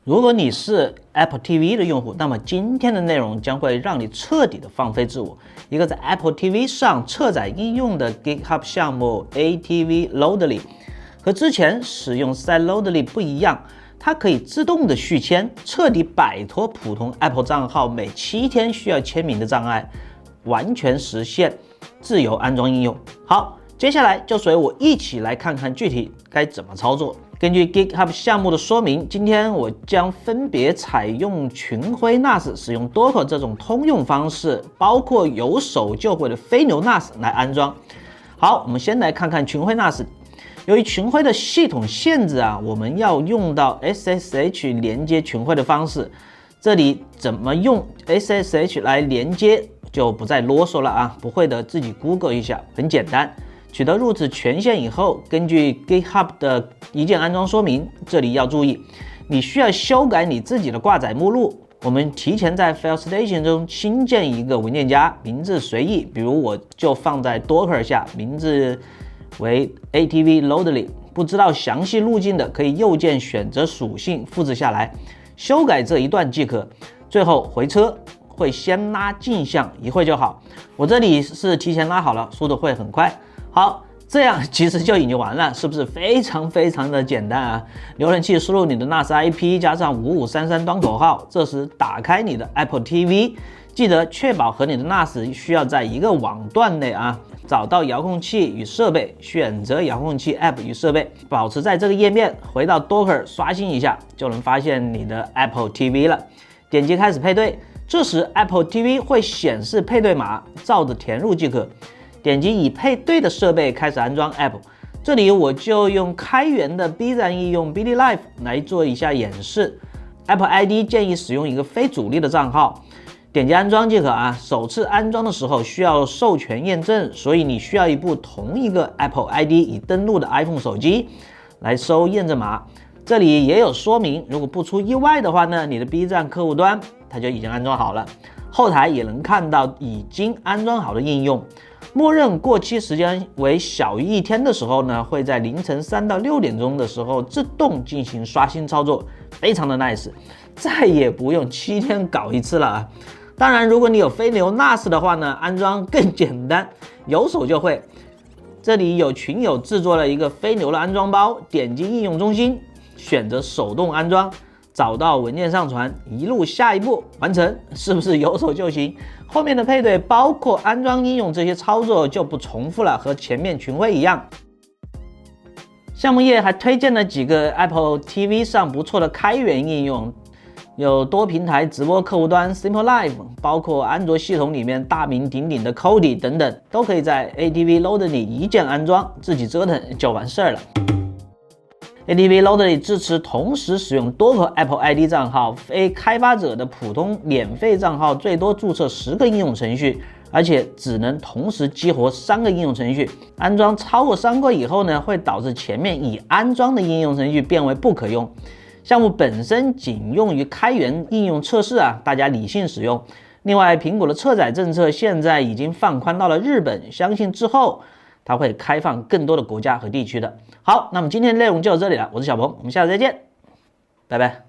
如果你是 Apple TV 的用户，那么今天的内容将会让你彻底的放飞自我。一个在 Apple TV 上侧载应用的 GitHub 项目 ATV Loadly， 和之前使用 Site Loadly 不一样，它可以自动的续签，彻底摆脱普通 Apple 账号每7天需要签名的障碍，完全实现自由安装应用。好，接下来就随我一起来看看具体该怎么操作。根据 GitHub 项目的说明，今天我将分别采用群晖 NAS 使用 Docker 这种通用方式，包括有手就会的飞牛 NAS 来安装。好，我们先来看看群晖 NAS。由于群晖的系统限制我们要用到 SSH 连接群晖的方式。这里怎么用 SSH 来连接就不再啰嗦了不会的自己 Google 一下，很简单。取得 root 权限以后，根据 GitHub 的一键安装说明，这里要注意，你需要修改你自己的挂载目录。我们提前在 FileStation 中新建一个文件夹，名字随意，比如我就放在 Docker 下，名字为 ATV Loadly。不知道详细路径的，可以右键选择属性，复制下来，修改这一段即可。最后回车会先拉镜像，一会就好。我这里是提前拉好了，速度会很快。好，这样其实就已经完了，是不是非常的简单浏览器输入你的 NAS IP 加上5533端口号，这时打开你的 Apple TV， 记得确保和你的 NAS 需要在一个网段内找到遥控器与设备，选择遥控器 App 与设备，保持在这个页面，回到 Docker 刷新一下，就能发现你的 Apple TV 了。点击开始配对，这时 Apple TV 会显示配对码，照着填入即可。点击已配对的设备开始安装 App， 这里我就用开源的 B 站应用 BDLive 来做一下演示。Apple ID 建议使用一个非主力的账号，点击安装即可首次安装的时候需要授权验证，所以你需要一部同一个 Apple ID 已登录的 iPhone 手机来收验证码。这里也有说明，如果不出意外的话呢，你的 B 站客户端它就已经安装好了，后台也能看到已经安装好的应用。默认过期时间为小于1天的时候呢，会在凌晨3到6点钟的时候自动进行刷新操作，非常的 nice， 再也不用7天搞一次了当然，如果你有飞牛 NAS 的话呢，安装更简单，有手就会。这里有群友制作了一个飞牛的安装包，点击应用中心，选择手动安装，找到文件上传，一路下一步完成，是不是有手就行？后面的配对包括安装应用这些操作就不重复了，和前面群晖一样。项目页还推荐了几个 Apple TV 上不错的开源应用，有多平台直播客户端 Simple Live， 包括安卓系统里面大名鼎鼎的 Kodi 等等，都可以在 ATV Loadly 一键安装，自己折腾就完事儿了。ATV Loadly 支持同时使用多个 Apple ID 账号，非开发者的普通免费账号最多注册10个应用程序，而且只能同时激活3个应用程序。安装超过3个以后呢，会导致前面已安装的应用程序变为不可用。项目本身仅用于开源应用测试大家理性使用。另外，苹果的侧载政策现在已经放宽到了日本，相信之后它会开放更多的国家和地区的。好，那么今天的内容就到这里了，我是小鹏，我们下次再见，拜拜。